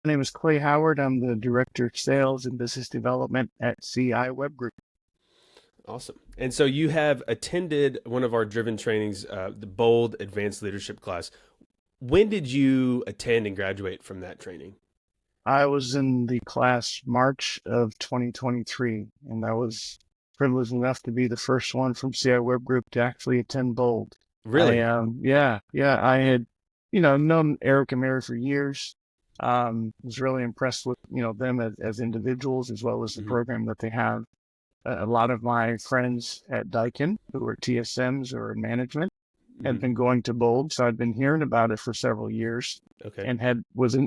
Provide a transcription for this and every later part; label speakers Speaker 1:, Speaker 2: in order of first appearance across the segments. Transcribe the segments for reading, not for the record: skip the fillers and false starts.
Speaker 1: My name is Clay Howard. I'm the Director of Sales and Business Development at CI Web Group.
Speaker 2: Awesome. And so you have attended one of our driven trainings, the Bold Advanced Leadership class. When did you attend and graduate from that training?
Speaker 1: I was in the class March of 2023, and I was privileged enough to be the first one from CI Web Group to actually attend Bold.
Speaker 2: Really?
Speaker 1: I had, known Eric and Mary for years. Was really impressed with, them as individuals as well as the
Speaker 2: Hmm.
Speaker 1: program that they have. A lot of my friends at Daikin who are TSMs or management had
Speaker 2: Hmm.
Speaker 1: been going to Bold, so I'd been hearing about it for several years
Speaker 2: Okay.
Speaker 1: and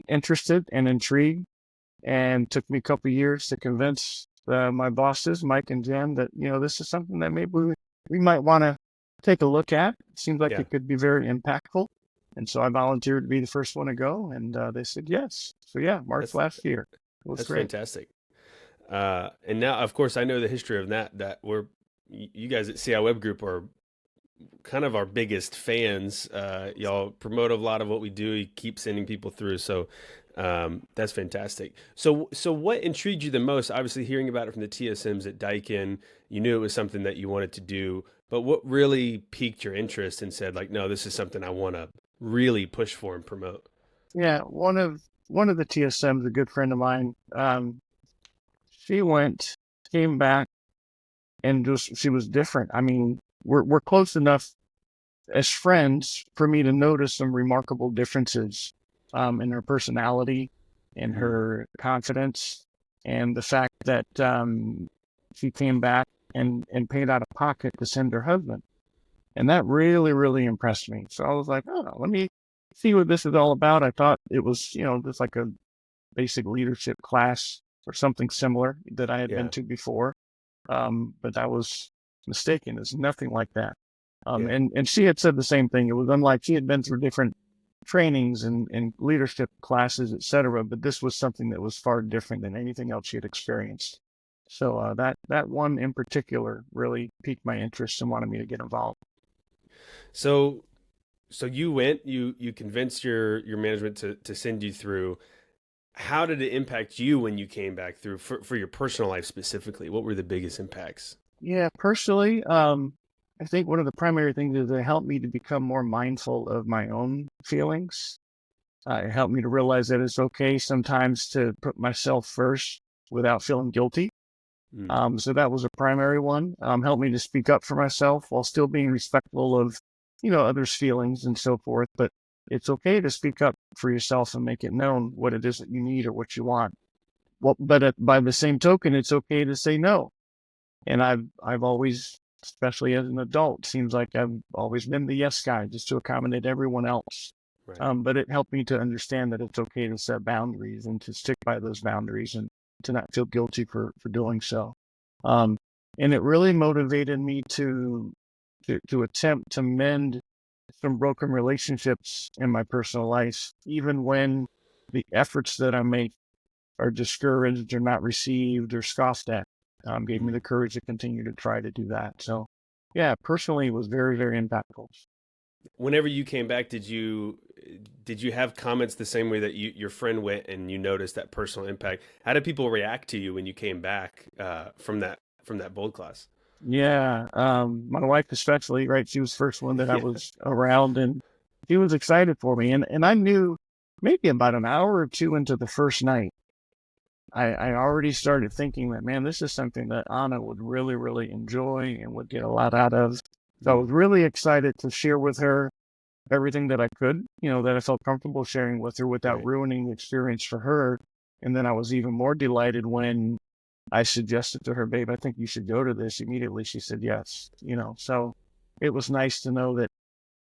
Speaker 1: interested and intrigued. And took me a couple of years to convince my bosses, Mike and Jen, that this is something that maybe we might want to take a look at. It seems like
Speaker 2: Yeah,
Speaker 1: it could be very impactful. And so I volunteered to be the first one to go, and they said yes. So yeah, March
Speaker 2: that's
Speaker 1: last year. It was
Speaker 2: that's
Speaker 1: great.
Speaker 2: fantastic. And now, of course, I know the history of that. That you guys at CI Web Group are kind of our biggest fans. Y'all promote a lot of what we do. You keep sending people through, so that's fantastic. So what intrigued you the most? Obviously, hearing about it from the TSMs at Daikin, you knew it was something that you wanted to do. But what really piqued your interest and said, like, no, this is something I want to really push for and promote?
Speaker 1: Yeah, one of the TSMs, a good friend of mine, she came back, and just she was different. I mean, we're close enough as friends for me to notice some remarkable differences in her personality, in
Speaker 2: Hmm.
Speaker 1: her confidence, and the fact that she came back and paid out of pocket to send her husband. And that really, really impressed me. So I was like, oh, let me see what this is all about. I thought it was, just like a basic leadership class or something similar that I had been
Speaker 2: Yeah,
Speaker 1: to before. But I was mistaken. It's nothing like that.
Speaker 2: yeah,
Speaker 1: And she had said the same thing. It was unlike she had been through different trainings and leadership classes, etc. But this was something that was far different than anything else she had experienced. So that one in particular really piqued my interest and wanted me to get involved.
Speaker 2: So you went, you convinced your management to send you through. How did it impact you when you came back through for your personal life specifically? What were the biggest impacts?
Speaker 1: Yeah, personally, I think one of the primary things is it helped me to become more mindful of my own feelings. It helped me to realize that it's okay sometimes to put myself first without feeling guilty.
Speaker 2: Mm,
Speaker 1: So that was a primary one. Helped me to speak up for myself while still being respectful of, others' feelings and so forth. But it's okay to speak up for yourself and make it known what it is that you need or what you want. Well, but by the same token, it's okay to say no. And I've always, especially as an adult, seems like I've always been the yes guy, just to accommodate everyone else.
Speaker 2: right.
Speaker 1: But it helped me to understand that it's okay to set boundaries and to stick by those boundaries and to not feel guilty for doing so. Um, and it really motivated me to attempt to mend some broken relationships in my personal life, even when the efforts that I make are discouraged or not received or scoffed at. Gave me
Speaker 2: Mm.
Speaker 1: the courage to continue to try to do that. So, yeah, personally, it was very, very impactful.
Speaker 2: Whenever you came back, did you have comments the same way that your friend went and you noticed that personal impact? How did people react to you when you came back from that bold class?
Speaker 1: Yeah, my wife especially, right? She was the first one that I was around, and she was excited for me. And I knew maybe about an hour or two into the first night, I already started thinking that, man, this is something that Anna would really, really enjoy and would get a lot out of. So I
Speaker 2: Yeah.
Speaker 1: was really excited to share with her everything that I could, that I felt comfortable sharing with her without
Speaker 2: Right.
Speaker 1: ruining the experience for her. And then I was even more delighted when I suggested to her, babe, I think you should go to this. Immediately she said yes, So it was nice to know that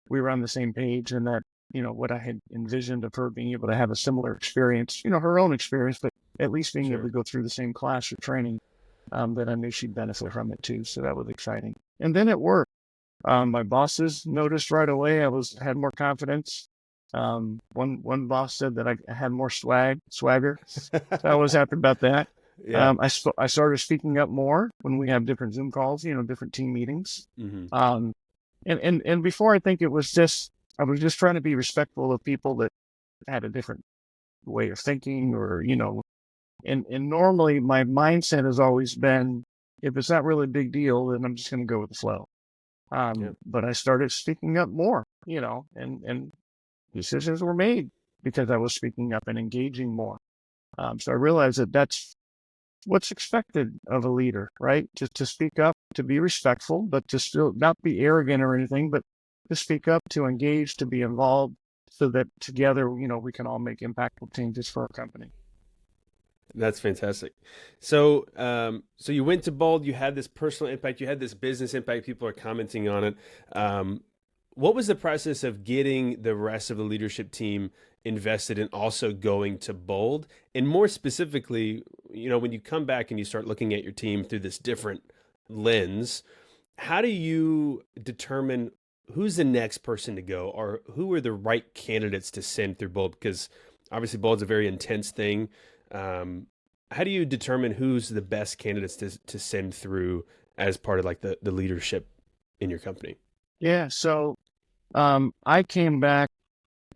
Speaker 1: we were on the same page and that, what I had envisioned of her being able to have a similar experience, her own experience, but at least being able
Speaker 2: Sure.
Speaker 1: to go through the same class or training, that I knew she'd benefit from it too. So that was exciting. And then it worked. My bosses noticed right away had more confidence. One boss said that I had more swagger. So I was happy about that.
Speaker 2: Yeah.
Speaker 1: I started speaking up more when we have different Zoom calls, different team meetings.
Speaker 2: Hmm.
Speaker 1: Um, and before I think it was just I was just trying to be respectful of people that had a different way of thinking, or, and normally my mindset has always been, if it's not really a big deal, then I'm just going to go with the flow.
Speaker 2: Yeah.
Speaker 1: But I started speaking up more, and decisions were made because I was speaking up and engaging more. So I realized that that's what's expected of a leader, right? To speak up, to be respectful, but to still not be arrogant or anything, but to speak up, to engage, to be involved, so that together, we can all make impactful changes for our company.
Speaker 2: That's fantastic. So, so you went to Bold. You had this personal impact. You had this business impact. People are commenting on it. Um, what was the process of getting the rest of the leadership team invested in also going to Bold? And more specifically, when you come back and you start looking at your team through this different lens, how do you determine who's the next person to go, or who are the right candidates to send through Bold? Because obviously Bold's a very intense thing. Um, how do you determine who's the best candidates to send through as part of like the leadership in your company?
Speaker 1: Yeah. So I came back,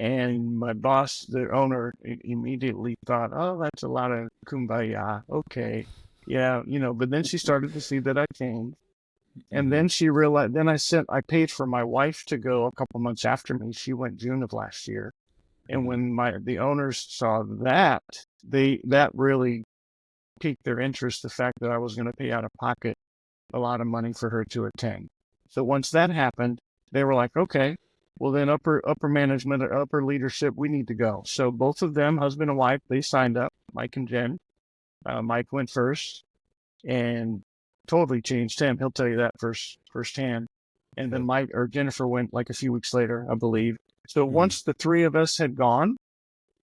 Speaker 1: and my boss, the owner, immediately thought, "Oh, that's a lot of kumbaya." Okay. Yeah, but then she started to see that I changed. And
Speaker 2: Hmm.
Speaker 1: then she realized, then I paid for my wife to go a couple months after me. She went June of last year. And
Speaker 2: Hmm.
Speaker 1: when the owners saw that, that really piqued their interest, the fact that I was going to pay out of pocket a lot of money for her to attend. So once that happened, they were like, okay, well then upper management or upper leadership, we need to go. So both of them, husband and wife, they signed up, Mike and Jen. Mike went first and totally changed him. He'll tell you that firsthand. And then
Speaker 2: Yeah.
Speaker 1: Mike or Jennifer went like a few weeks later, I believe. So
Speaker 2: Hmm.
Speaker 1: once the three of us had gone,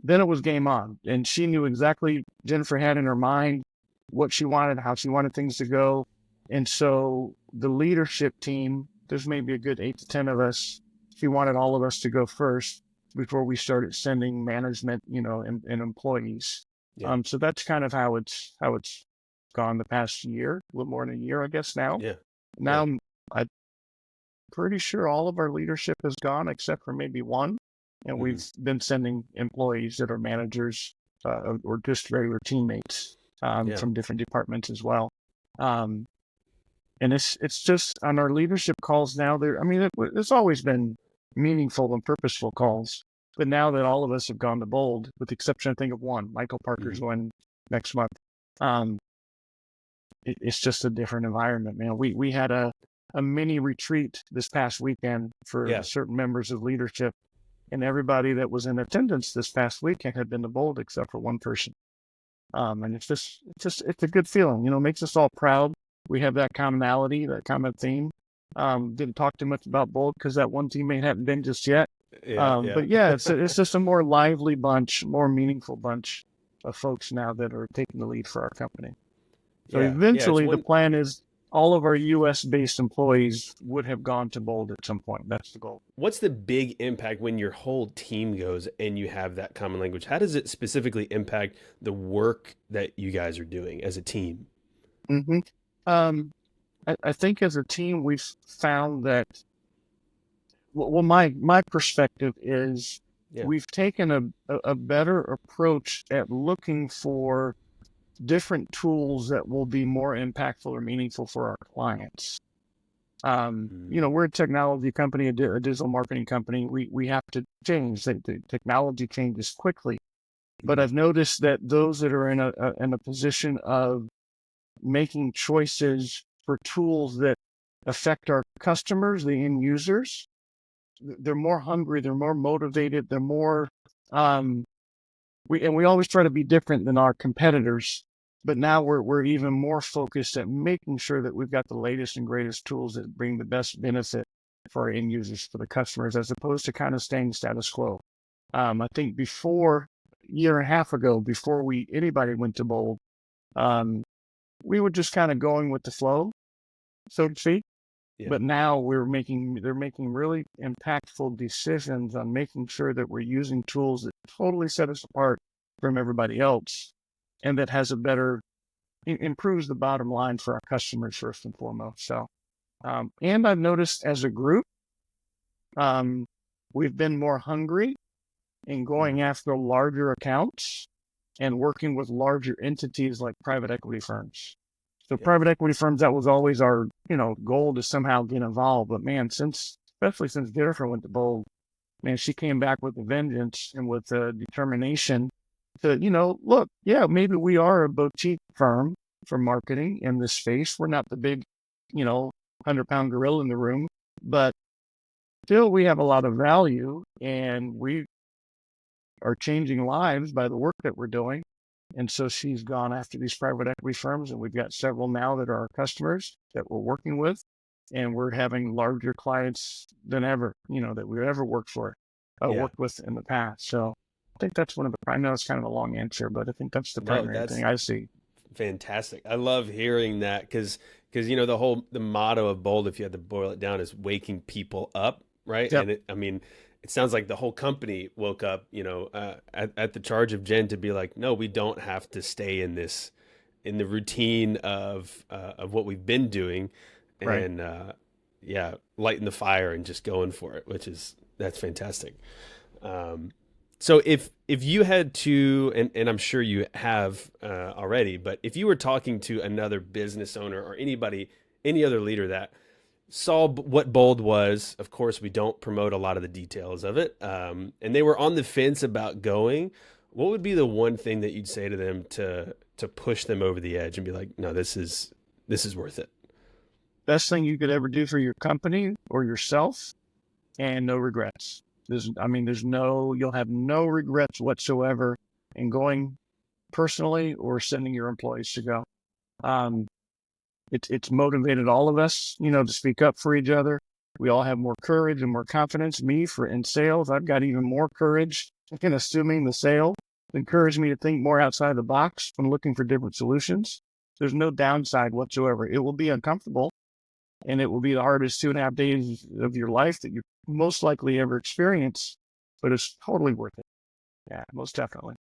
Speaker 1: then it was game on. And she knew exactly, Jennifer had in her mind what she wanted, how she wanted things to go. And so the leadership team, there's maybe a good 8 to 10 of us. She wanted all of us to go first before we started sending management, and employees.
Speaker 2: Yeah.
Speaker 1: So that's kind of how it's gone the past year, a little more than a year, I guess now.
Speaker 2: Yeah. Yeah.
Speaker 1: Now I'm pretty sure all of our leadership has gone except for maybe one, and
Speaker 2: Hmm.
Speaker 1: we've been sending employees that are managers, or just regular teammates,
Speaker 2: Yeah.
Speaker 1: from different departments as well. Um, and it's just on our leadership calls now. I mean, it's always been meaningful and purposeful calls, but now that all of us have gone to Bold, with the exception, I think, of one, Michael Parker's
Speaker 2: Hmm.
Speaker 1: going next month. Um, it's just a different environment, man. We had a mini retreat this past weekend for
Speaker 2: Yeah.
Speaker 1: certain members of leadership, and everybody that was in attendance this past weekend had been to Bold except for one person. And it's a good feeling, makes us all proud. We have that commonality, that common theme. Didn't talk too much about Bold because that one teammate hadn't been just yet.
Speaker 2: Yeah.
Speaker 1: But
Speaker 2: Yeah.
Speaker 1: yeah, it's just a more lively bunch, more meaningful bunch of folks now that are taking the lead for our company. So
Speaker 2: Yeah. Yeah. It's
Speaker 1: eventually, the
Speaker 2: one.
Speaker 1: plan is all of our U.S. based employees would have gone to Bold at some point. That's the goal.
Speaker 2: What's the big impact when your whole team goes and you have that common language? How does it specifically impact the work that you guys are doing as a team?
Speaker 1: hmm Um, I think as a team, we've found that, well, my perspective is
Speaker 2: Yeah.
Speaker 1: we've taken a better approach at looking for different tools that will be more impactful or meaningful for our clients.
Speaker 2: Mm.
Speaker 1: We're a technology company, a digital marketing company. We have to change. The technology changes quickly. But
Speaker 2: Hmm.
Speaker 1: I've noticed that those that are in a position of making choices for tools that affect our customers, the end users, they're more hungry, they're more motivated, they're more um, we always try to be different than our competitors, but now we're even more focused at making sure that we've got the latest and greatest tools that bring the best benefit for our end users, for the customers, as opposed to kind of staying status quo. I think before, a year and a half ago, before anybody went to Bold, um, we were just kind of going with the flow, so to speak.
Speaker 2: Yeah.
Speaker 1: But now they're making really impactful decisions on making sure that we're using tools that totally set us apart from everybody else, and that has a better, improves the bottom line for our customers first and foremost. So, and I've noticed as a group, um, we've been more hungry in going after larger accounts and working with larger entities like private equity firms. So
Speaker 2: Yeah.
Speaker 1: private equity firms, that was always our, goal to somehow get involved. But man, especially since Jennifer went to Bold, man, she came back with a vengeance and with a determination to, look, yeah, maybe we are a boutique firm for marketing in this space. We're not the big, 100-pound gorilla in the room, but still we have a lot of value and we are changing lives by the work that we're doing. And so she's gone after these private equity firms, and we've got several now that are our customers that we're working with, and we're having larger clients than ever, that we've ever
Speaker 2: Yeah.
Speaker 1: worked with in the past. So I think that's one of the, I know it's kind of a long answer, but I think that's the
Speaker 2: No,
Speaker 1: primary thing
Speaker 2: that's
Speaker 1: I see.
Speaker 2: fantastic. I love hearing that because the motto of Bold, if you had to boil it down, is waking people up, right?
Speaker 1: Yep.
Speaker 2: And I mean, it sounds like the whole company woke up, at the charge of Jen to be like, no, we don't have to stay in the routine of what we've been doing,
Speaker 1: Right.
Speaker 2: and yeah, lighting the fire and just going for it, that's fantastic. Um, so if you had to, and I'm sure you have already, but if you were talking to another business owner or anybody, any other leader that saw what Bold was, of course, we don't promote a lot of the details of it, and they were on the fence about going, what would be the one thing that you'd say to them to push them over the edge and be like, no, this is worth it?
Speaker 1: Best thing you could ever do for your company or yourself, and no regrets. You'll have no regrets whatsoever in going personally or sending your employees to go. Um, it's motivated all of us, to speak up for each other. We all have more courage and more confidence. Me, for in sales, I've got even more courage in assuming the sale. It encouraged me to think more outside the box when looking for different solutions. There's no downside whatsoever. It will be uncomfortable, and it will be the hardest 2.5 days of your life that you most likely ever experience, but it's totally worth it. Yeah, most definitely.